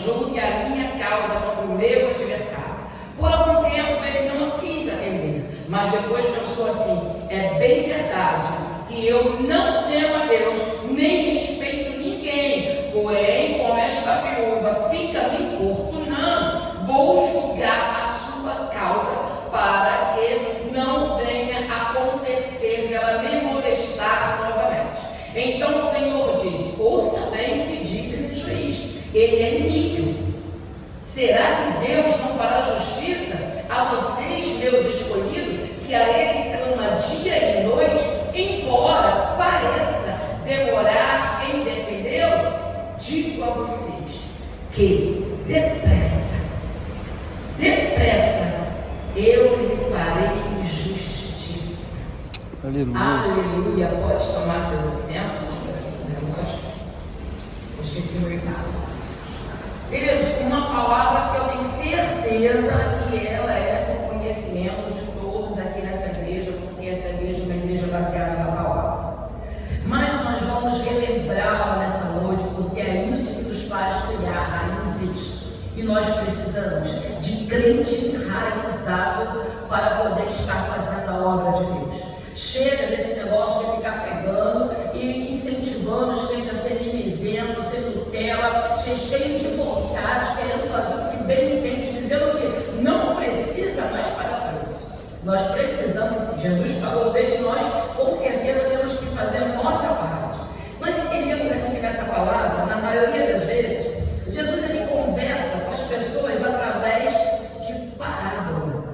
julgue a minha causa contra o meu adversário. Por algum tempo ele não quis atender, mas depois pensou assim: é bem verdade que eu não temo a Deus, nem respeito ninguém, porém, como esta viúva fica me importunando, vou julgar a sua causa para que não venha acontecer dela me molestar novamente. Então o Senhor disse: ouça bem o que diz esse juiz, ele é iníquo. Será que Deus não fará justiça a vocês, meus escolhidos, que a ele clama dia e noite, embora pareça demorar em defendê-lo? Digo a vocês que depressa eu lhe farei justiça. Aleluia. Aleluia. Pode tomar seus assentos. Eu esqueci meu casa. Queridos, uma palavra que eu tenho certeza que ela é do conhecimento de todos aqui nessa igreja, porque essa igreja é uma igreja baseada na palavra. Mas nós vamos relembrá-la nessa noite, porque é isso que nos faz criar raízes. E nós precisamos de crente enraizado para poder estar fazendo a obra de Deus. Chega desse negócio de ficar pegando e incentivando os crentes a ser mimizento, ser Nutella, cheio de vontade, querendo fazer o que bem entende, dizendo que não precisa mais pagar preço. Nós precisamos sim. Jesus falou bem e nós com certeza temos que fazer a nossa parte. Nós entendemos aqui que nessa palavra, na maioria das vezes, Jesus ele conversa com as pessoas através de parábola.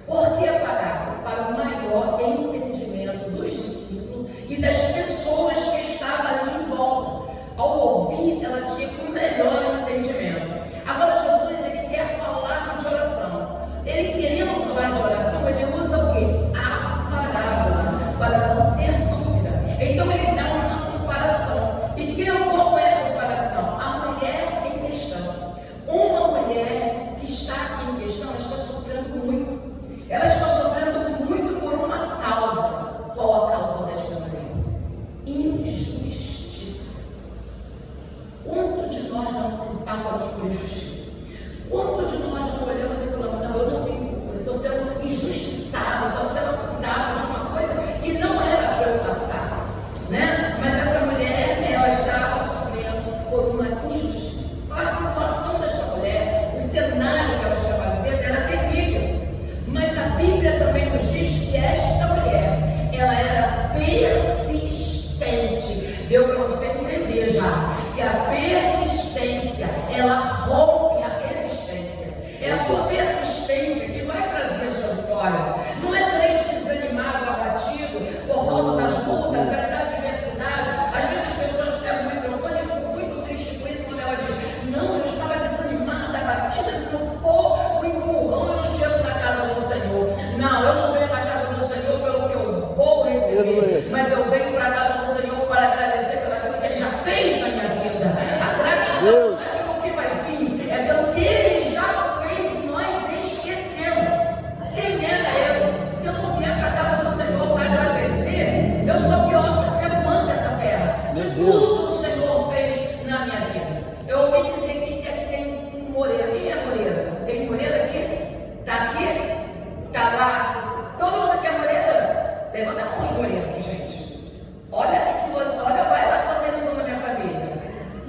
Por que parábola? Para o maior entendimento dos discípulos e das pessoas que estavam ali em volta. Ao ouvir, ela tinha o melhor entendimento. Agora Jesus ele quer falar de oração. Ele querendo falar de oração, ele usa o quê? A parábola, para não ter dúvida. Então ele dá uma comparação. E qual é a comparação? A mulher em questão. Uma mulher que está aqui em questão, ela está sofrendo muito. Ela está sofrendo muito por uma causa. Qual a causa desta mulher? Injustiça. Quanto de nós não passamos por injustiça? Quanto de nós não olhamos e falamos: não, eu não tenho culpa, eu estou sendo injustiçado, estou sendo acusado de uma coisa que não era para eu passar, né? Mas essa mulher, ela estava sofrendo por uma injustiça. A situação dessa mulher, o cenário que ela estava vivendo era terrível. Mas a Bíblia também nos diz que esta mulher, ela era persistente. Deu para você entender já que a persistência, ela rompe a resistência. É a sua persistência que vai trazer a sua vitória. Não é crente desanimado, abatido por causa das lutas, das adversidades. Às vezes as pessoas pegam o microfone e ficam muito tristes com isso quando ela diz: não, eu estava desanimada, abatida, se não for o empurrão, eu não chego na casa do Senhor. Não, eu não venho na casa do Senhor pelo que eu vou receber, mas eu venho para a casa do Senhor para agradecer pelo que Ele já fez na minha vida. A gratidão não é pelo que vai vir, é pelo que Ele já fez e nós esquecemos. Quem era eu? Se eu não vier para a casa do Senhor para agradecer, eu sou pior, ser humano dessa terra, de tudo que o Senhor fez na minha vida. Eu ouvi dizer que aqui tem um Moreira. Quem é Moreira? Tem Moreira aqui? Está aqui? Está lá? Todo mundo aqui é Moreira? Levanta a mão os Moreira aqui, gente. Olha que se você, olha, vai lá que vocês não são da minha família.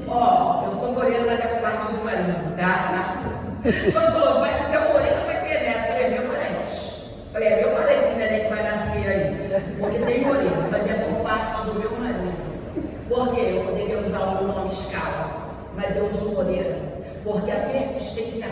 Ó, eu sou Moreira, mas é por parte do marido, tá? Quando falou: vai ser o Moreira, vai ter neto. Falei: é meu parente. Falei: é meu parente esse neném que vai nascer aí. Porque tem Moreira, mas é por parte do meu marido. Por quê? Eu poderia usar o nome escala, mas eu uso Moreira, porque a persistência,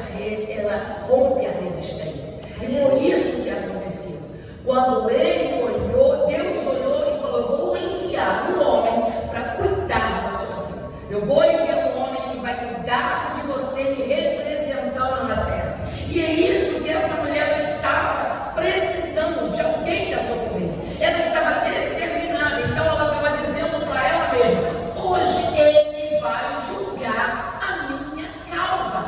ela rompe a resistência. E foi isso que aconteceu. Quando ele olhou, Deus olhou e falou: vou enviar um homem para cuidar da sua vida. Eu vou enviar um homem que vai cuidar de você, me representando na terra. E é isso que essa mulher estava precisando, de alguém que a socorresse. Ela estava determinada, então ela estava dizendo para ela mesma: hoje ele vai julgar a minha causa.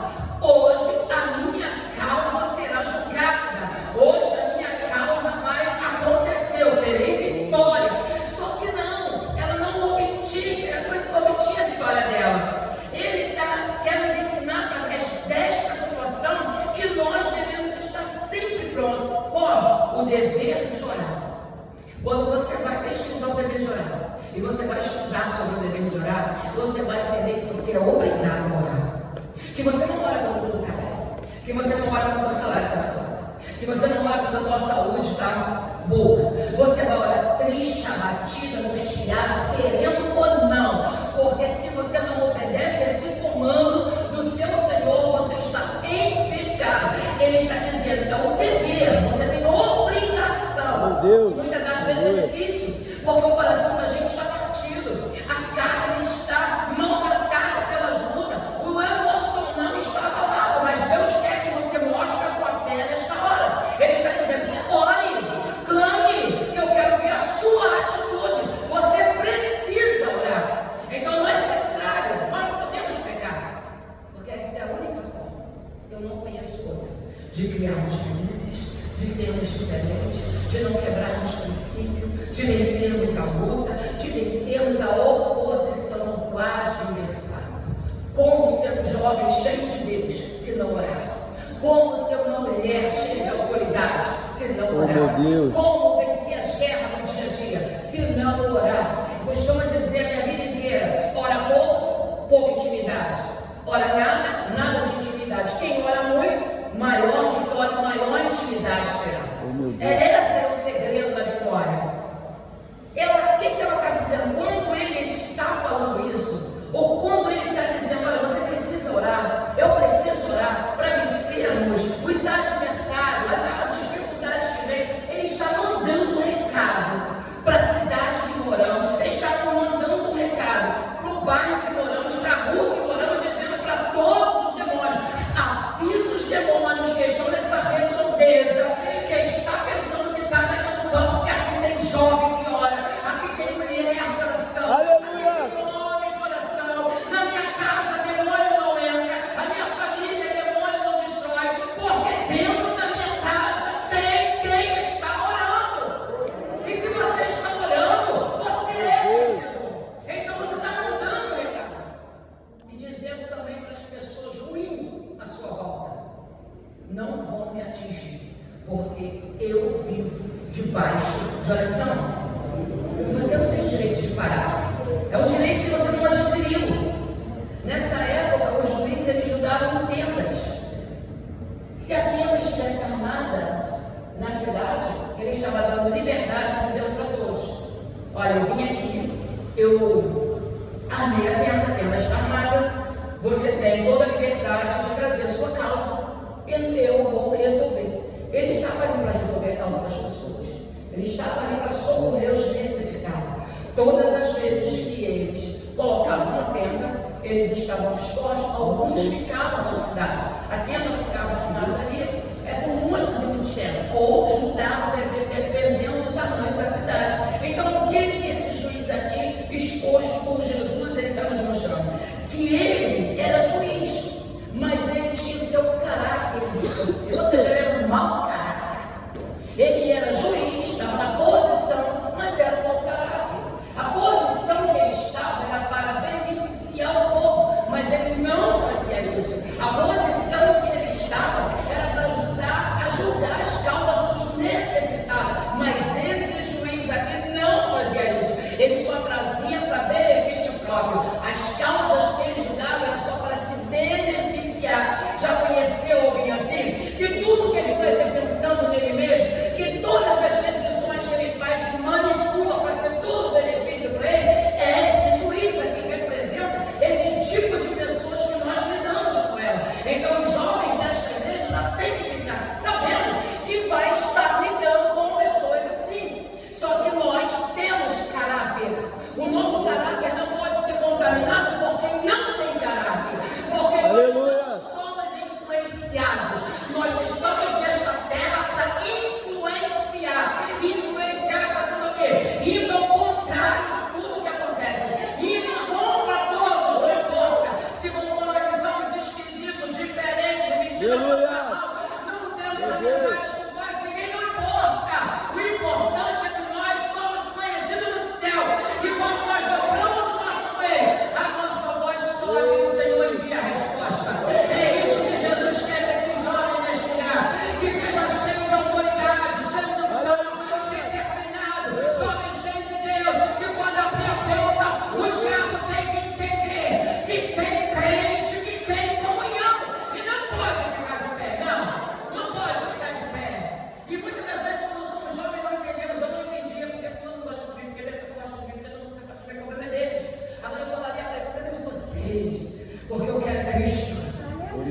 Hoje a minha causa será julgada. Hoje a minha causa vai acontecer. Eu terei vitória. Só que não, ela não obtinha a vitória dela. Ele quer nos ensinar dever de orar. Quando você vai pesquisar o dever de orar, e você vai estudar sobre o dever de orar, você vai entender que você é obrigado a orar. Que você não ora quando tudo está bem. Que você não ora quando o teu salário está alto. Que você não ora quando a tua saúde está boa. Você vai orar triste, abatida, angustiada, querendo ou não. Porque se você não obedece esse comando do seu Senhor, você está em pecado. Ele está dizendo, é um dever, você tem obrigação. Deus, e muitas das vezes é difícil, porque o coração da gente está partido. A carne está maltratada pelas lutas. O emocional está abalado, mas Deus quer que você mostre a tua fé nesta hora. Ele está dizendo, ore, clame, que eu quero ver a sua atitude. Você precisa orar. Então não é necessário, nós não podemos pecar, porque essa é a única forma. Eu não conheço outra, de criarmos raízes, de sermos diferentes, de não quebrarmos princípios, de vencermos a luta, de vencermos a oposição do adversário. Como ser um jovem cheio de Deus, se não orar? Como ser uma mulher cheia de autoridade, se não orar? Como vencer as guerras no dia a dia, se não orar? Eu costumo dizer a minha vida inteira, ora pouco, pouca intimidade. Ora nada, nada de intimidade. Quem ora muito, maior vitória, maior intimidade terá. Esse é o segredo da vitória. O que ela está dizendo? Quando ele está falando isso, ou quando ele está dizendo, olha, você precisa orar, eu preciso orar para vencermos os adversários, a dificuldade que vem, ele está mandando um recado para a cidade que moramos, ele está mandando um recado para o bairro que moramos, para a rua que moramos, dizendo para todos os demônios, avisa os demônios que estão nessa redondeza, que está pensando que está ganhando campo, que aqui tem jovem que ora, aqui tem mulher de oração, aleluia, aqui tem homem de oração, na minha casa demônio não entra, a minha família demônio não destrói, porque dentro da minha casa tem quem está orando. E se você está orando, você é vencedor. Então você está mandando recado e dizendo também para as pessoas ruins à sua volta: não vão me atingir, porque eu vivo debaixo de oração. E você não tem direito de parar. É um direito que você não adquiriu. Nessa época, os juízes eles julgavam tendas. Se a tenda estivesse armada na cidade, ele estava dando liberdade, dizendo para todos: olha, eu vim aqui, eu armei a tenda está armada, você tem toda a liberdade de trazer a sua causa, e eu vou resolver. Ele estava ali para resolver a causa das pessoas, ele estava ali para socorrer os necessitados. Todas as vezes que eles colocavam uma tenda, eles estavam dispostos, alguns ficavam na cidade, a tenda ficava armada ali, por muitos e muitos tempos, outros mudavam dependendo do tamanho da cidade. Então, o que esse juiz aqui, exposto por Jesus, ele está nos mostrando? Que ele era juiz, mas ele tinha o seu caráter distorcido, ou seja, ele era um mau caráter. Ele era juiz, estava na posição, mas era um mau caráter. A posição que ele estava era para beneficiar o povo, mas ele não fazia isso. A posição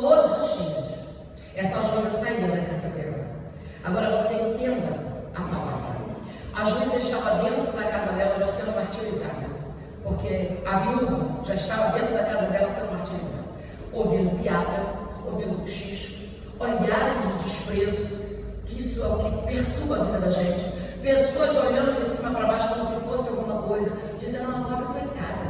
Todos os dias. Essa Joísa saía da casa dela. Agora você entenda a palavra. A Joísa estava dentro da casa dela já sendo martirizada. Porque a viúva já estava dentro da casa dela sendo martirizada. Ouvindo piada, ouvindo cochicho, olhares de desprezo, que isso é o que perturba a vida da gente. Pessoas olhando de cima para baixo como se fosse alguma coisa, dizendo, uma pobre coitada,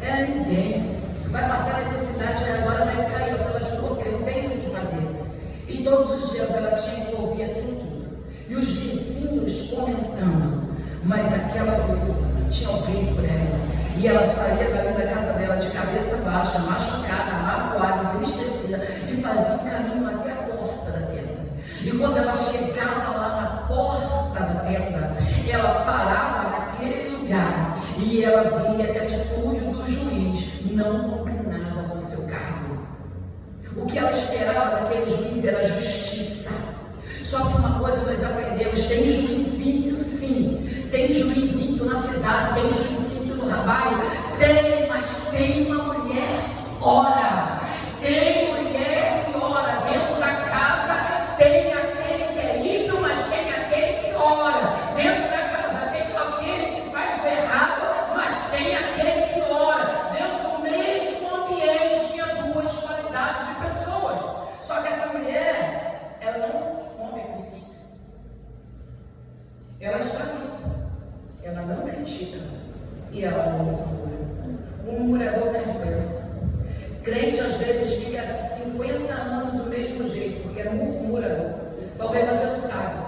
é ninguém, vai passar necessidade e agora vai cair pelas ruas, porque não tem o que fazer. E todos os dias ela tinha que ouvir aquilo tudo. E os vizinhos comentando, mas aquela viúva tinha alguém por ela. E ela saía dali da casa dela de cabeça baixa, machucada, magoada, entristecida, e fazia um caminho até a porta da tenda. E quando ela chegava lá na porta da tenda, ela parava naquele lugar e ela via que a atitude do juiz não combinava com o seu cargo. O que ela esperava daquele juiz era justiça. Só que uma coisa nós aprendemos: tem juizinho sim, tem juizinho na cidade, tem juizinho no trabalho, tem, mas tem uma mulher que ora, tem mulher que ora dentro da casa, tem aquele que é ímpio, mas tem aquele que ora dentro da casa, tem aquele que faz o errado, mas tem aquele que ora dentro do mesmo ambiente. Tinha duas qualidades de pessoas, só que essa mulher, ela não come princípio, ela está ali, ela não critica e ela não murmura. O murmurador perde bênção. Crente às vezes fica 50 anos do mesmo jeito, porque é murmurador. Talvez você não sabe.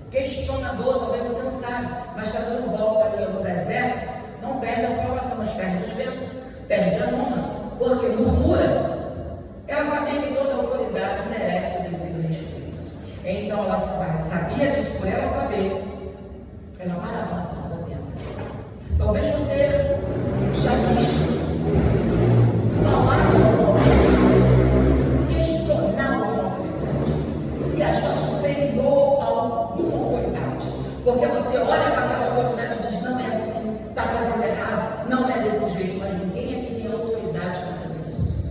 Questionador, talvez você não sabe, mas está dando volta ali no deserto, não perde a salvação, mas perde as bênçãos, perde a honra, porque murmura. Ela sabia que toda autoridade merece o devido respeito. Então ela sabia disso, por ela saber, ela parava na porta da tenda. Talvez você já quis falar de uma autoridade, questionar uma autoridade, se achar superior a alguma autoridade, porque você olha para aquela autoridade e diz, não é assim, está fazendo errado, não é desse jeito, mas ninguém aqui tem autoridade para fazer isso.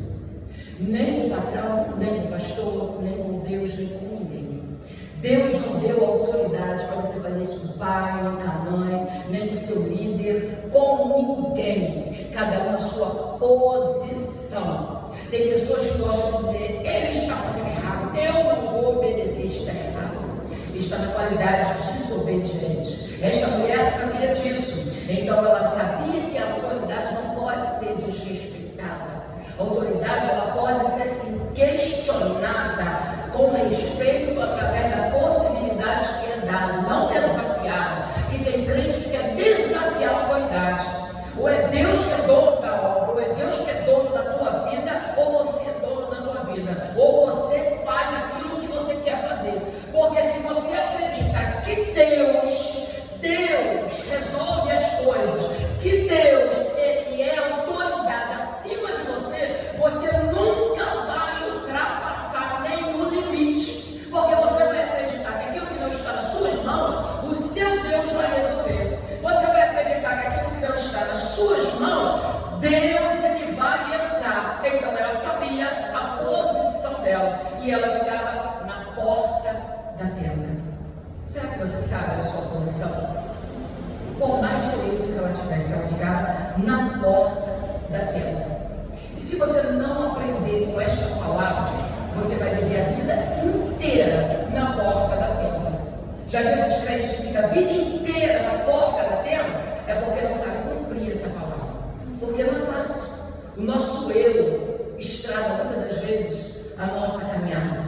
Nem o patrão, nem o pastor, nem com Deus, nem com ninguém. Deus não deu autoridade para você fazer isso com o pai, nem com a mãe, nem com o seu líder, com ninguém. Cada um na sua posição. Tem pessoas que gostam de dizer, ele está fazendo errado, eu não vou obedecer, está errado. Está na qualidade de desobediente. Esta mulher sabia disso. Então ela sabia que a autoridade não pode ser desrespeitada. A autoridade ela pode ser sim questionada com respeito através da possibilidade que é dada, não desafiada. Que tem crente que quer desafiar a autoridade. Ou é Deus que é dono da obra, ou é Deus que é dono da tua vida, ou você é dono da tua vida, ou você faz aquilo que você quer fazer. Porque se você acreditar que Deus resolve as coisas, que Deus ele é a autoridade acima de você, você nunca vai ultrapassar nenhum limite, porque você vai acreditar que aquilo que não está nas suas mãos, o seu Deus vai resolver. Você vai acreditar que aquilo que não está nas suas mãos, Deus ele vai entrar. Então ela sabia a posição dela e ela ficava na porta da tenda. Será que você sabe a sua posição? Por mais direito que ela tivesse, ela ficava na porta da tenda. E se você não aprender com esta palavra, você vai viver a vida inteira na porta da tenda. Já viu esses crentes que ficam a vida inteira na porta da tenda? É porque não sabem cumprir essa palavra. Porque não é fácil. O nosso eu estraga muitas das vezes a nossa caminhada.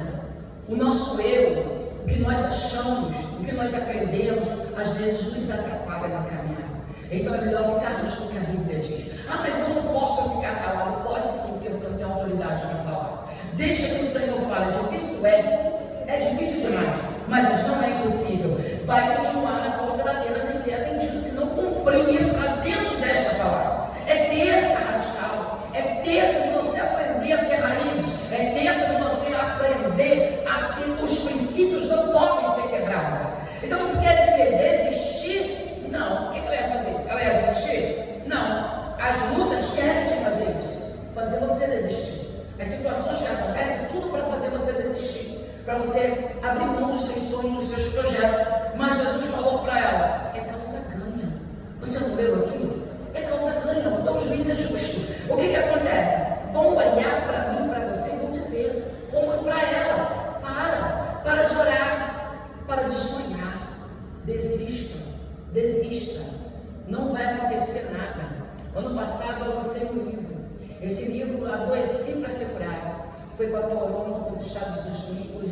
O nosso eu, o que nós achamos, o que nós aprendemos, às vezes nos atrapalha na caminhada. Então é melhor ficarmos com o que a Bíblia diz. Ah, mas eu não posso ficar calado. Pode sim, porque você não tem autoridade para falar. Deixa que o Senhor fale. Difícil é difícil demais, mas não é impossível. Vai continuar na porta da tenda sem ser atendido, se não cumprir e entrar dentro desta palavra. É terça radical, é terça de você aprender a ter raízes, é terça de você aprender a que os princípios não podem ser quebrados. Então, o que quer desistir? Não. O que ela ia fazer? Ela ia desistir? Não. As lutas querem te fazer isso, fazer você desistir. As situações que acontecem para você abrir mão dos seus sonhos, dos seus projetos. Mas Jesus falou para ela: é causa ganha. Você não leu aqui? É causa ganha, então o juiz é justo. O que acontece? Vão olhar para mim, para você, e vão dizer, como para ela: para de orar, para de sonhar, desista, não vai acontecer nada. Ano passado eu lancei um livro, esse livro Adoeci para Ser Curado. Foi para Toronto, para os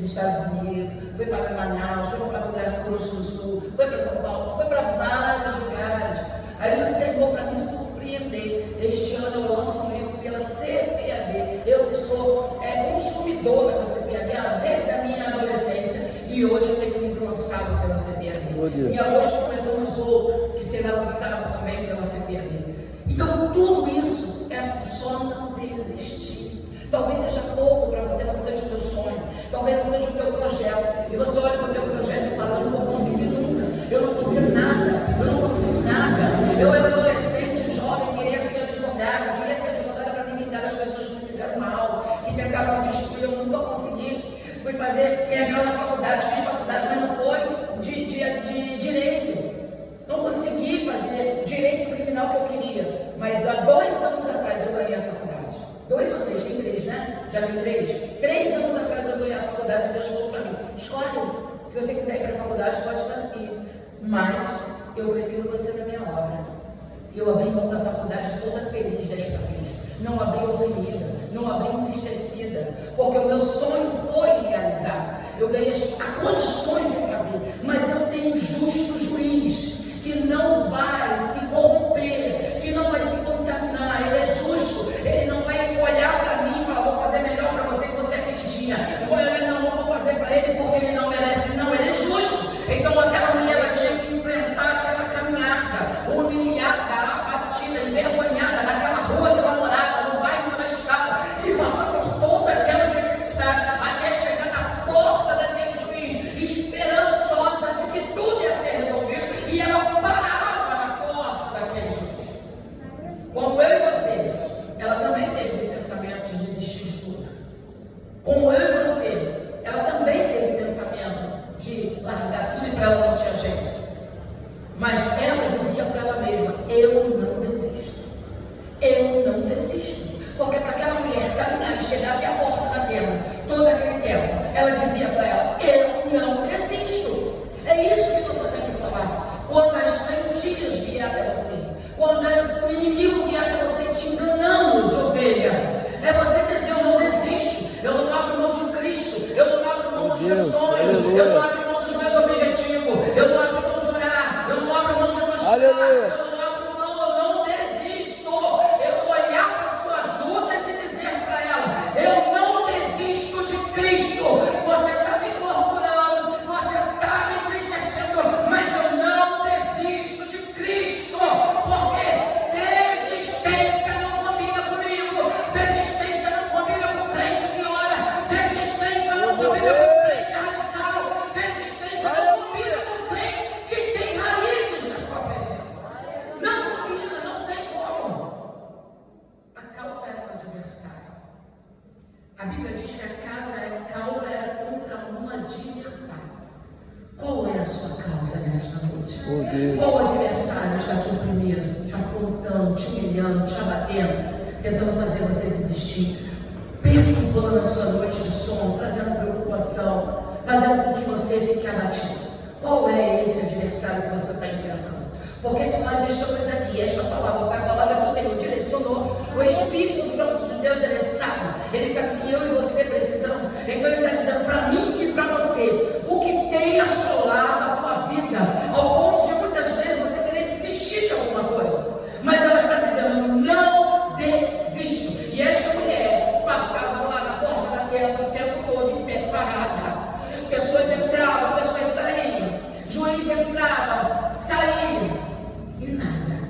Estados Unidos, foi para Manaus, foi para o Rio Grande do Sul, foi para São Paulo, foi para vários lugares. Aí o Senhor, para me surpreender, este ano eu lanço um livro pela CPAD. Eu que sou consumidora da CPAD desde a minha adolescência, e hoje eu tenho um livro lançado pela CPAD. Em agosto começamos outro que será lançado também pela CPAD. Então tudo isso é só não desistir. Talvez seja pouco para você, não seja o teu sonho, talvez não seja o teu projeto, e você olha para o teu projeto e fala: eu não vou conseguir nunca, eu não consigo nada, eu não consigo nada. Eu era adolescente, jovem, queria ser advogada para me vingar das pessoas que me fizeram mal, que tentaram me destruir, eu nunca consegui. Fui entrar na faculdade, fiz faculdade, mas não foi de direito. Não consegui fazer direito criminal que eu queria, mas há 2 anos atrás eu ganhei a faculdade. 2 ou 3? Tem 3, né? Já tem 3? 3 anos atrás eu ganhei a faculdade e Deus falou para mim: escolhe, se você quiser ir para a faculdade, pode ir, mas eu prefiro você na minha obra. Eu abri mão da faculdade toda feliz desta vez. Não abri oprimida, não abri entristecida, porque o meu sonho foi realizado. Eu ganhei as condições de fazer, mas eu tenho um justo juiz que não vai se corromper, que não vai se contaminar. Ele é justo, ele não vai olhar para mim e falar: vou fazer melhor para você que você é queridinha. Não vou fazer para ele porque ele não merece. Não, ele é justo. Então aquela mulher, ela tinha que enfrentar aquela caminhada, humilhada, abatida, envergonhada, naquela rua que ela morava, no bairro que ela estava, e passar por toda aquela dificuldade, até chegar na porta daquele juiz, esperançosa de que tudo ia ser resolvido, e ela parava na porta daquele juiz. Como eu e você, ela também teve o pensamento de desistir de tudo. Como eu e você, ela também teve o pensamento de largar tudo, e para ela não tinha jeito. Mas ela dizia para ela mesma: eu não desisto. Eu não desisto. Porque para aquela mulher caminhar e chegar até a porta da tenda, todo aquele tempo, ela dizia para ela: eu não desisto. É isso que você tem que falar. Quando as mentiras vierem até você, quando o inimigo vier até você te enganando de ovelha, é você dizer: eu não desisto. Eu não abro mão de Cristo. Eu não abro mão dos meus sonhos. Eu não abro mão dos meus objetivos. Eu não abro mão de orar. Eu não abro mão de buscar. Aleluia. Eu não abro mão, eu não desisto. Eu olhar para as suas lutas e dizer para ela: eu não desisto de Cristo. Você está me torturando, você está me entristecendo, mas eu não desisto de Cristo, porque desistência não combina comigo. Desistência não combina com crente que ora. Desistência não combina com crente radical. Desistência não combina com crente que tem raízes na sua presença. Não combina, não tem como. A causa era o adversário. A Bíblia diz que a causa era contra um adversário. Qual é a sua causa nesta noite? Qual adversário está te oprimindo, te afrontando, te humilhando, te abatendo, tentando fazer você desistir, perturbando a sua noite de sono, trazendo preocupação, fazendo com que você fique abatido? Qual é esse adversário que você está enfrentando? Porque se nós estamos aqui, esta palavra foi a palavra que o Senhor direcionou. O Espírito Santo de Deus, ele sabe que eu e você precisamos. Então ele está dizendo para mim e para você o que tem assolado a tua vida, ao ponto de muitas vezes você querer desistir de alguma coisa. Mas ela está dizendo: não desisto. E esta mulher passava lá na porta da tenda o tempo todo em pé, parada. Pessoas entravam, pessoas saíam. Juiz entrava, saía. E nada.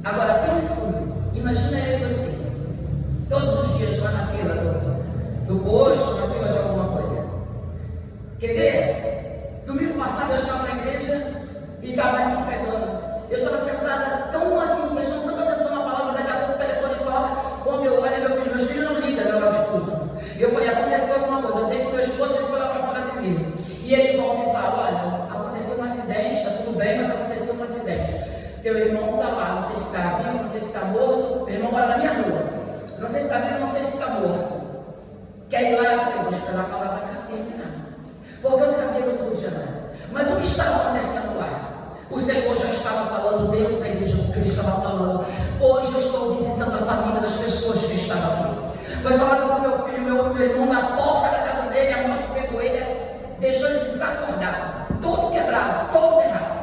Agora pensa comigo. Imagina eu e você, todos os dias lá na fila do posto, na fila de alguma coisa. Quer ver? Domingo passado eu estava na igreja e estava irmão pregando. Eu estava sentada tão assim, prestando tanta atenção na palavra, daqui a pouco o telefone toca. Quando eu olho, meus filhos não ligam na hora de culto. Eu falei: aconteceu alguma coisa. Eu dei para o meu esposo, ele foi lá para sei se está morto. Meu irmão mora na minha rua. Não sei se está vivo, não sei se está morto. Quer ir lá? Eu falei, vou esperar a palavra terminar. Porque eu sabia que eu não podia nada. Mas o que estava acontecendo lá? O Senhor já estava falando dentro da igreja, porque Ele estava falando. Hoje eu estou visitando a família das pessoas que estavam aqui. Foi falado para o meu filho, meu irmão, na porta da casa dele, a moto pegou ele, deixou ele desacordado, todo quebrado, todo errado.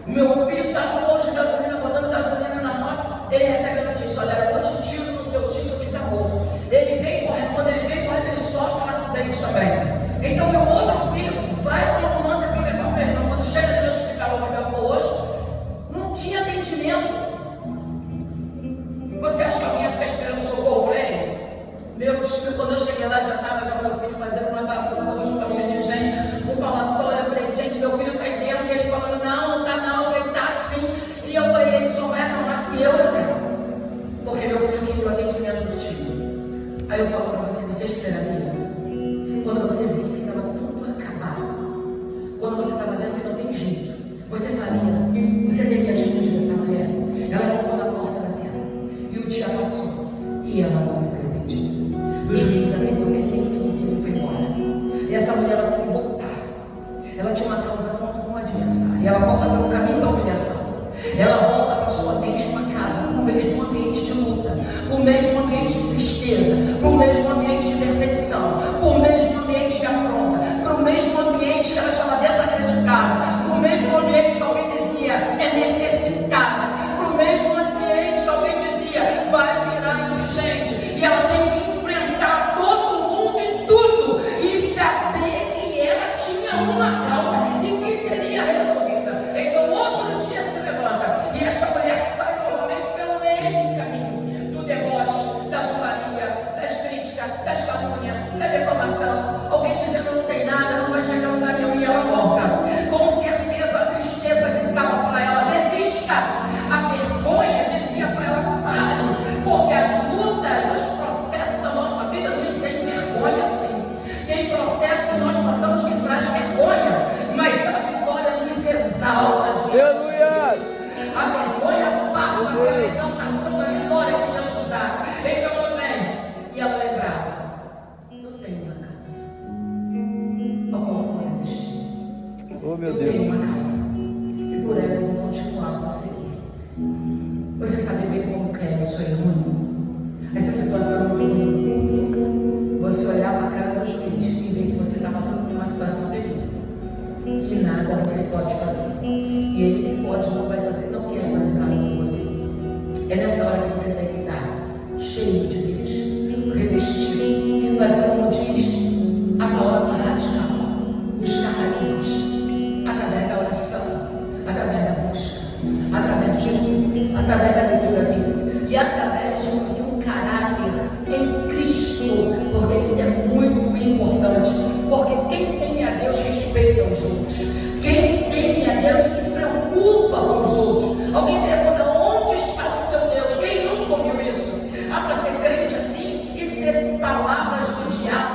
Meu filho está no posto de gasolina, botando gasolina na moto, ele recebe a notícia, olha, era um monte de tiro no seu tio está morto. Ele vem correndo, quando ele vem correndo, ele sofre um acidente também. Então meu outro filho vai para a ambulância para levar o meu irmão. Quando chega no hospital onde meu avô hoje, não tinha atendimento. Você acha que alguém ia ficar esperando socorro para ele? Meu Deus, quando eu cheguei lá já estava meu filho fazendo uma bagunça, o hospital cheio de gente, um falatório. Eu falei, gente, meu filho está aí dentro. Ele falando, não está não. Eu falei, tá sim. E eu falei, ele só vai acalmar se eu entrar. Porque meu filho queria o atendimento do tio. Aí eu falo para você esperaria? Quando você visse que estava tudo acabado, quando você estava vendo que não tem jeito, você faria, você teria atitude dessa mulher. Ela ficou na porta da tenda, e o dia passou, e ela não foi atendida. O juiz atendeu quem ele quis e foi embora. E essa mulher, ela tem que voltar. Ela tinha uma causa contra um adversário, e ela volta pelo caminho da humilhação. Ela volta para a sua mesma casa, para o mesmo ambiente de luta, para o mesmo ambiente de tristeza, para o mesmo ambiente de perseguição, para o mesmo ambiente de afronta, para o mesmo ambiente que ela estava desacreditada, para o mesmo ambiente que alguém dizia é necessitada, para o mesmo ambiente que alguém dizia vai virar indigente, e ela tem que enfrentar todo mundo e tudo, e saber que ela tinha uma causa e que seria resolvida. Então outro dia se levanta e esta mulher sai novamente pelo mesmo caminho do deboche, da zombaria, das críticas, das calúnias, da defamação. Alguém dizendo não tem nada, não vai chegar a lugar nenhum, e ela volta. Com certeza a tristeza gritava para ela, desista. A vergonha dizia para ela, pare, porque as lutas, os processos da nossa vida nos têm vergonha sim. Tem processo que nós passamos que traz vergonha, mas a vitória nos exalta. A vergonha passa pela exaltação da vitória que Deus nos dá. Então também, e ela lembrava, eu tenho uma causa, ao qual não vou desistir. Oh, meu eu Deus. tenho uma causa, e por ela eu vou continuar a prosseguir. Você sabe bem como que é isso aí, ruim? Essa situação é muito ruim. Você olhar para a cara do juiz e ver que você está passando por uma situação terrível, e nada você pode fazer, e ele que pode não vai fazer, não quer fazer nada com você. É nessa hora que você tem que estar cheio de Deus, revestido, fazer como diz a palavra radical, buscar raízes através da oração, através da busca, através do jejum, através da leitura bíblica e através de um caráter em Cristo, porque isso é muito importante. Porque quem teme a Deus respeita os outros. Quem teme a Deus se preocupa com os outros. Alguém pergunta, onde está o seu Deus? Quem nunca ouviu isso? Para ser crente assim, isso é palavras do diabo.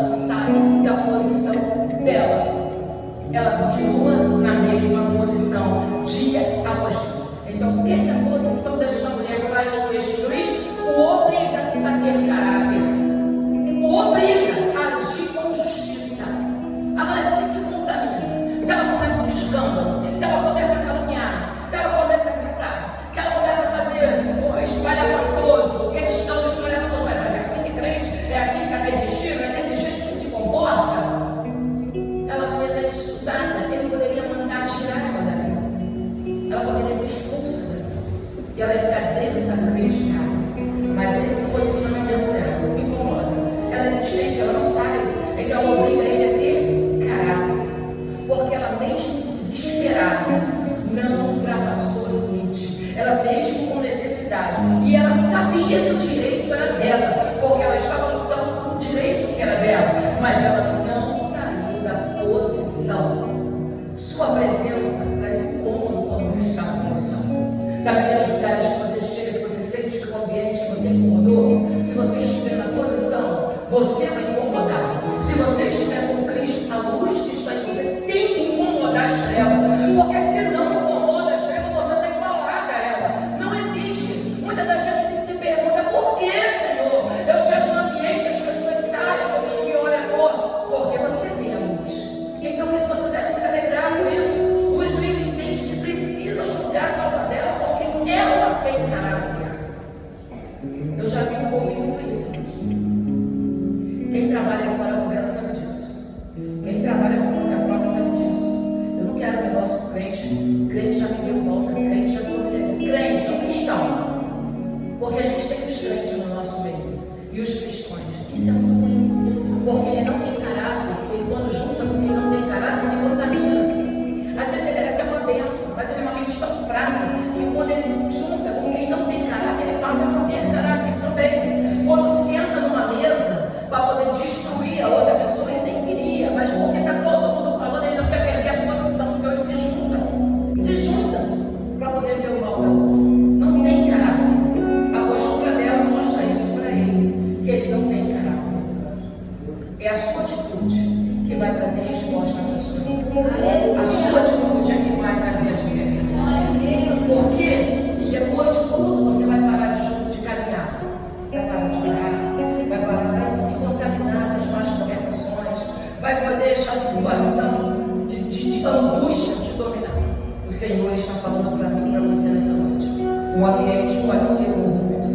não sai da posição dela. Ela continua na mesma posição, dia após dia. Então, o que a posição desta mulher faz com este juiz? O obriga a ter caráter, o obriga a agir com justiça. Agora, se contamina, se ela começa um escândalo, se ela começa a caluniar, se ela começa a gritar, que ela começa a fazer espalhafatoso, questão do espalhafatoso, mas é assim que crente, é assim que está persistindo, é desse jeito que se comporta. Ela não ia ter estudada, ele poderia mandar tirar ela dali, ela poderia ser expulsa dali, e ela ia ficar desacreditada. Mas esse posicionamento dela me incomoda. Ela é insistente, ela não sai, então ela obriga ele a ter caráter, porque ela mesmo desesperada não ultrapassou o limite, ela mesmo com necessidade, e ela sabia que o direito era dela, porque ela estava lutando por um direito que era dela, mas ela não saiu da posição. Sua presença traz incômodo quando você está na posição. Sabe aqueles lugares que você chega, que você sente que o ambiente que você incomodou? Se você estiver na posição, você vai incomodar. Se você estiver com Cristo, a luz que está em você tem que incomodar as trevas, porque se não incomoda as trevas, você está embalada a ela. Não existe. Muitas das vezes a gente se pergunta: por que, Senhor? Eu chego no ambiente, as pessoas saem, as pessoas me olham à toa, porque você tem a luz. Então isso você deve se alegrar com isso. O juiz entende que precisa julgar a causa dela, porque ela tem caráter. Eu já vi ouvir muito isso. Quem trabalha fora do governo sabe disso. Quem trabalha com conta própria sabe disso. Eu não quero negócio com crente. Crente já me deu volta, crente já ficou me devendo. Crente, não cristão. Porque a gente tem os crentes no nosso meio e os cristãos. Isso é muito ruim. Porque ele não tem caráter. Ele, quando junta com quem não tem caráter, se contamina. Às vezes ele era até uma bênção, mas ele é uma mente tão fraca que quando ele se junta com quem não tem caráter, ele passa a não ter caráter também. Quando senta numa mesa para poder destruir a outra pessoa, ele nem queria, mas porque está todo mundo falando, ele não quer perder a posição, então ele se junta para poder ver o mal da outra. Não tem caráter. A postura dela mostra isso para ele, que ele não tem caráter. É a sua atitude que vai trazer resposta para a sua vida. A sua atitude é que vai trazer a diferença. Porque depois de tudo você vai parar de caminhar, vai parar de orar, vai parar de se contaminar com as más conversações, vai poder deixar a situação de angústia te dominar. O Senhor está falando para mim e para você nessa noite. O ambiente pode ser corrupto,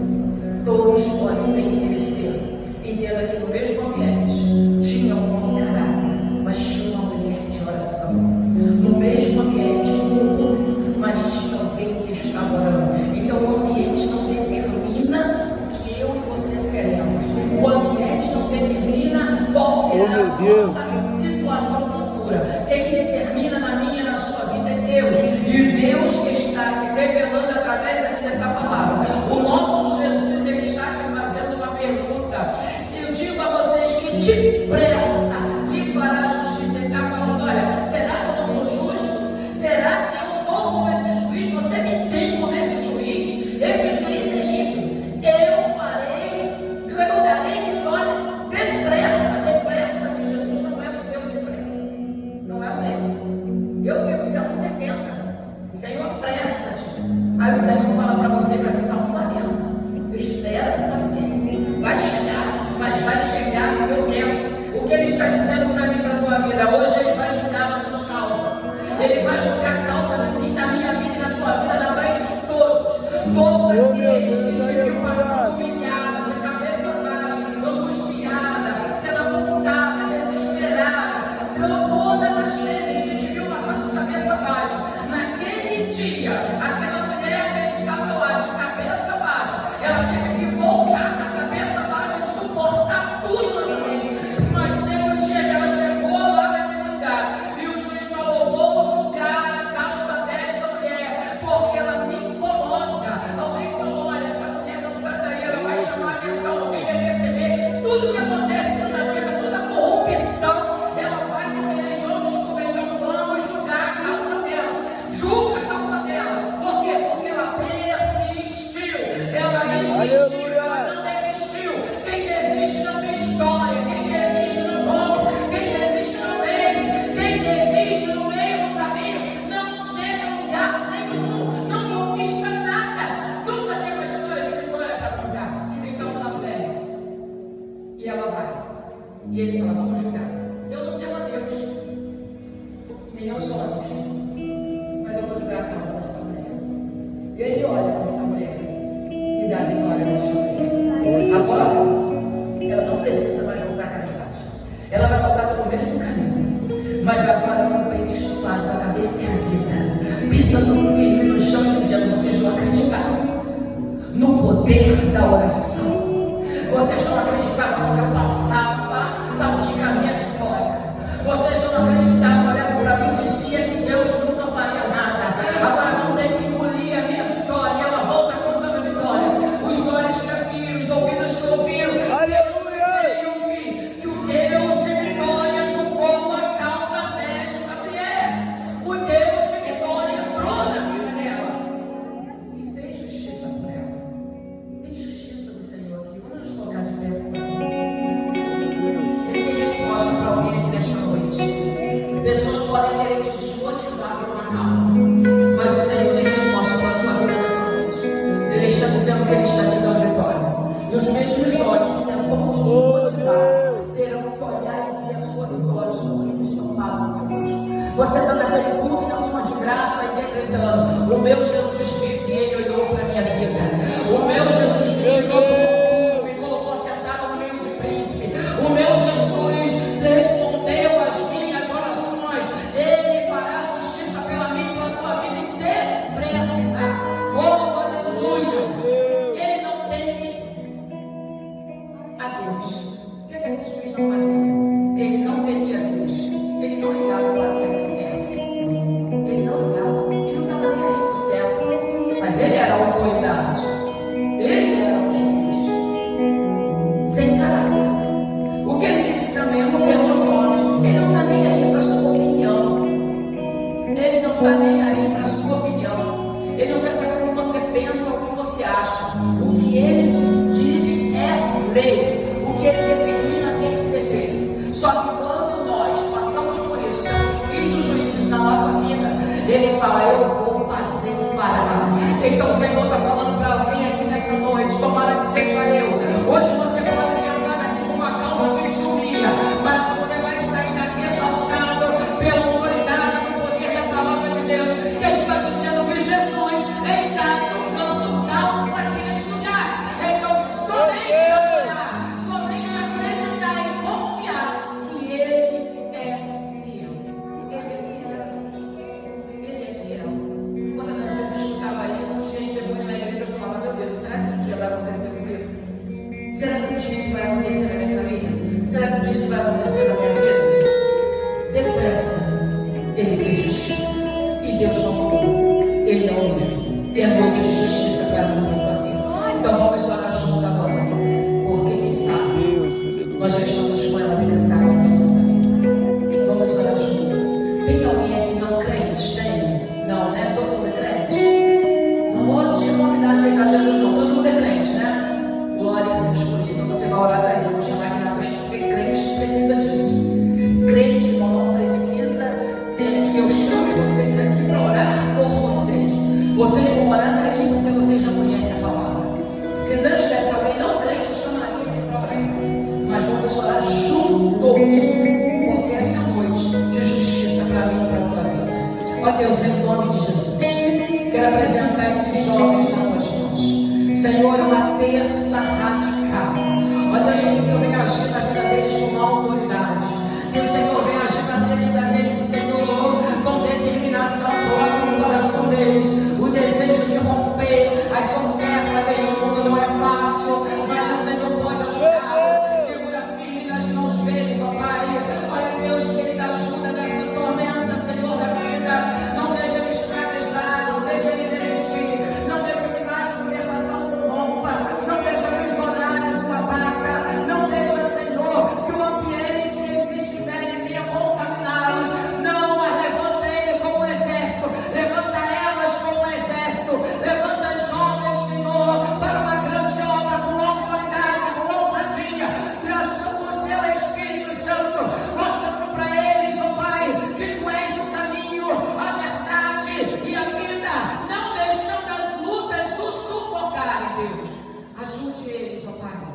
todos podem ser interesseiros. Entenda que no mesmo ambiente tinha um mau caráter, mas tinha uma mulher de oração. No mesmo ambiente corrupto, mas tinha alguém que estava orando. Então o ambiente não determina o que eu e você seremos. O ambiente não determina qual será a nossa situação futura. Quem determina na minha e na sua vida é Deus. E Deus que está se revelando através aqui dessa palavra. O nosso Jesus, ele está te fazendo uma pergunta. Se eu digo a vocês que depressa lhe fará justiça, ele está falando: olha, será que eu não sou justo? Será que eu sou como esse juiz? Você me tem como esse juiz? Esse juiz é ímpio. Eu darei vitória depressa. Depressa de Jesus não é o seu depressa, não é o meu. Eu fico Salmo 70. Senhor, apressa-te. Aí o Senhor fala para você, para mim, Salmo 40. Espera com paciência. Vai chegar, mas vai chegar no meu tempo. O que Ele está dizendo para mim, para a tua vida hoje, Ele vai julgar nossas causas. Ele vai julgar a causa da minha vida e da tua vida na frente de todos. Todos aqueles que te viram passando humilhada, de cabeça baixa, angustiada, sendo apontada, desesperada. Todas as vezes que te viu passando de cabeça baixa, naquele dia, aquela mulher que estava lá de cabeça baixa, ela teve que voltar da cabeça baixa e suportar tudo novamente. Mas teve um dia que ela chegou lá naquele lugar e o juiz falou: vou julgar a causa desta mulher, porque ela me incomoda. Alguém falou: olha, essa mulher não sai daí, ela vai chamar a atenção, alguém vai perceber tudo que acontece dentro da vida, toda a corrupção. Ela vai ter que eles vão descobrir, então vamos julgar a causa dela. Julga a causa dela, ela vai voltar pelo mesmo caminho. Mas agora com o peito estufado, com a cabeça erguida, pisando firme no chão, dizendo: vocês não acreditaram no poder da oração. Vocês não acreditaram quando eu passava para buscar a minha vitória. Vocês não acreditaram, olhavam para mim e diziam que Deus nunca faria nada. Agora não tem que engolir a minha vitória. E ela volta contando a vitória. Os olhos que a viram, os ouvidos que ouviram. Que o Deus de vitória julgou a causa desta mulher. O Deus de vitória entrou na vida dela e fez justiça por ela. Tem justiça do Senhor aqui. Vamos nos colocar de pé, por favor. Ele tem resposta para alguém aqui nesta noite. Pessoas podem querer te desmotivar por uma causa, mas o Senhor tem resposta para a sua vida nessa noite. Ele está dizendo que Ele está te dando vitória. E os mesmos olhos que tentam te desmotivar terão que olhar e ver a sua vitória, os sorrisos estampados no teu rosto. Você está naquele culto da sua de graça e decretando: o meu Jesus vive, Ele olhou para a minha vida. O meu Jesus me tirou do mundo, me colocou sentado no meio de príncipe. O meu Jesus respondeu às minhas orações. Ele fará justiça pela minha e pela tua vida e depressa. Oh, aleluia! Ele não teme a Deus. O que esse juiz não fazia? Ele não temia a Deus. Ele não ligava para o que era certo. Ele não ligava. Ele não estava nem aí para o certo. Mas ele era a autoridade. Ele era o juiz. Sem caráter. O que ele disse também: eu não tenho os olhos. Ele não está nem aí para a sua opinião. Ele não está nem aí para a sua opinião. Ele não quer saber o que você pensa ou o que você acha. O que ele diz é lei. O que ele determina tem que ser feito. Só que quando nós passamos por isso, temos juiz dos juízes na nossa vida, ele fala: eu vou fazer o parar. Então o Senhor está falando para alguém aqui nessa noite, tomara que seja eu. Hoje você pode entrar aqui com uma causa que te humilha, mas você vai sair daqui exaltado pela autoridade e poder da palavra de Deus, que está dizendo que Jesus está julgando causa aqui neste lugar. Então somente adorar, somente acreditar e confiar que Ele é fiel. Ele é fiel. Ele é fiel. Quantas das vezes eu escutava isso, os testemunhos na igreja, eu falava: meu Deus, será que isso um dia vai acontecer comigo? Será que um dia isso vai acontecer na minha família? Será que um dia isso vai acontecer na minha vida? Depressa, Ele fez justiça. E Deus não mudou. Ele é o mesmo. É noite de justiça para mim e para a tua vida. Então vamos orar junto agora. Porque quem sabe, nós já estamos com ela decretada na nossa vida. Vamos orar junto. Tem alguém aqui não crente? Tem? Não, né? Todo mundo é crente? Não pode convidar a aceitar Jesus, não. Todo mundo é crente, né? Glória a Deus por isso. Então você vai orar daí. Eu vou chamar aqui na frente, porque crente precisa disso. Crente, irmão, não precisa que eu chame vocês aqui para orar por vocês. Vocês vão orar daí porque vocês já conhecem a palavra. Se não tivesse alguém não crente, eu chamaria aqui para orar. Mas vamos orar juntos, porque essa noite de justiça para mim e para a tua vida. Ó Deus, em nome de Jesus, quero apresentar esses jovens nas tuas mãos. Senhor, é uma terça radical. Ó Deus, que tu venha agir na vida deles com autoridade. Que o Senhor